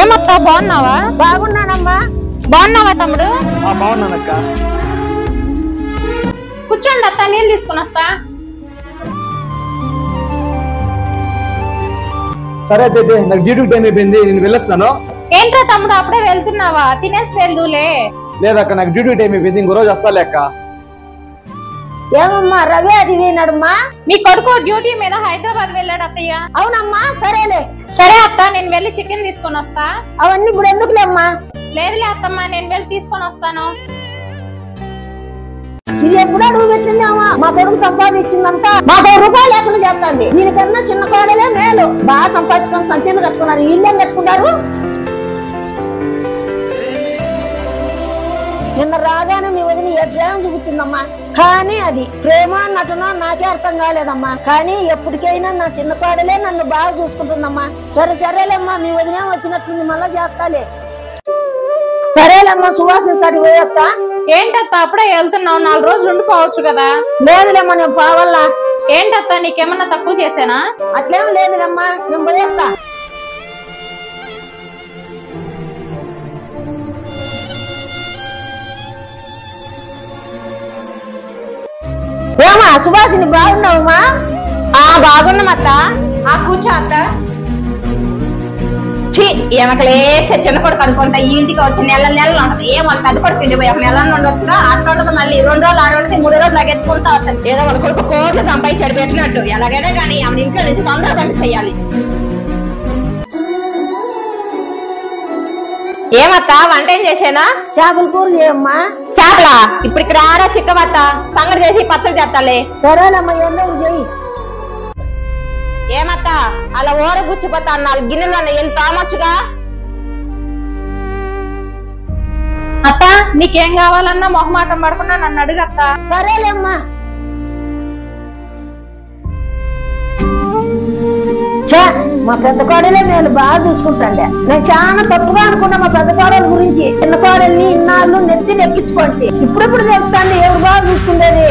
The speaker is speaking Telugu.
ఏమత్తా బాగున్నావా? బాగున్నానమ్మా. బాగున్నావా తమ్ముడు? బాగున్నానక్క. కూర్చోండి అత్త, నీళ్ళు తీసుకుని వస్తా. సరే అయితే నాకు డ్యూటీ టైం అయిపోయింది, నేను వెళ్ళొస్తాను. ఏంట్రా తమ్ముడు అప్పుడే వెళ్తున్నావా? తినేసి వెళ్దులే. లేదక్క, నాకు డ్యూటీ టైం అయిపోయింది, ఇంకో రోజు వస్తా లేక్క. ఏమమ్మా రవి అది వినడమ్మా? మీ కొడుకు డ్యూటీ మీద హైదరాబాద్ వెళ్ళాడు అత్తయ్య. అవునమ్మా, సరేలే. సరే అత్త, నేను వెళ్ళి చికెన్ తీసుకొని వస్తా. అవన్నీ ఇప్పుడు ఎందుకులేమ్మా? లేదులే అత్తమ్మా, నేను వెళ్ళి తీసుకొని వస్తాను. ఇది ఎప్పుడు అడుగు పెట్టిందామా? మా కొడుకు సంపాదించిందంతా మాకు రూపాయలు లేకుండా చేస్తుంది. దీనికన్నా చిన్న కోడలే మేలు. బాగా సంపాదించుకొని సంచలనం కట్టుకున్నారు, ఇల్లేం కట్టుకున్నారు. నిన్న రాగానే మీ వదిన ఏ ప్రేమ చూపుతుందమ్మా, కానీ అది ప్రేమ నటన నాకే అర్థం కాలేదమ్మా. కానీ ఎప్పటికైనా నా చిన్న కోడలే నన్ను బాగా చూసుకుంటుందమ్మా. సరేలేమ్మా, మీ వదిన వచ్చినట్టుంది, మళ్ళా చేస్తాలే. సరేలేమ్మా, సువాసన కాడికి పోయేస్తా. ఏంటత్త అప్పుడే వెళ్తున్నావు? 4 రోజులు ఉండిపోవచ్చు కదా. లేదులేమ్మా, నేను పోవాలా. ఏంటత్త నీకేమన్నా తక్కువ చేసానా? అట్లేం లేదులేమ్మా, నేను పోయేస్తా. ఏమా సుభాషిని బాగున్నావమ్మా? బాగున్నామత్త. కూర్చో అత్త. ఏమకలేస్తే చిన్న కొడుకు అనుకుంటా ఈ ఇంటికి వచ్చి నెలలు ఉంటది. ఏం వాళ్ళ పెద్ద కొడుకు ఇంటికి పోయి 1 నెల ఉండొచ్చుగా, అట్లా ఉండదు. మళ్ళీ 2 రోజులు 6 రోజులు 3 రోజులు లాగెత్తుకుంటా వస్తుంది. ఏదో వాళ్ళ కొడుకు కోట్లు సంపాదించాడు పెట్టినట్టు. ఎలాగైనా కానీ ఆమె ఇంట్లో నుంచి తొందరగా పంపించేయాలి. ఏమత్తా వంట ఏం చేసేనా? చేపల కూర చేయమ్మా. చేపలా? ఇప్పటికి రారా చిక్కవత్త, సంగటి చేసి పచ్చడి చేస్తాలే. సరేలేమ్మా, ఏందో చెయ్యి. ఏమత్తా అలా ఊర గుచ్చిపోతా 4 గిన్నెలు వెళ్ళి తామొచ్చుగా. అత్త నీకేం కావాలన్నా మొహమాటం పడకుండా నన్ను అడుగత్తా. సరేలేమ్మా. మా పెద్ద కోడలే నేను బాగా చూసుకుంటాండే. నేను చాలా తప్పుగా అనుకున్నా మా పెద్ద కోడల గురించి. చిన్న కోడల్ని ఇన్నాళ్ళు నెత్తి నెక్కించుకోండి. ఇప్పుడిప్పుడు తెలుస్తాండి ఎవరు బాగా చూసుకునేది.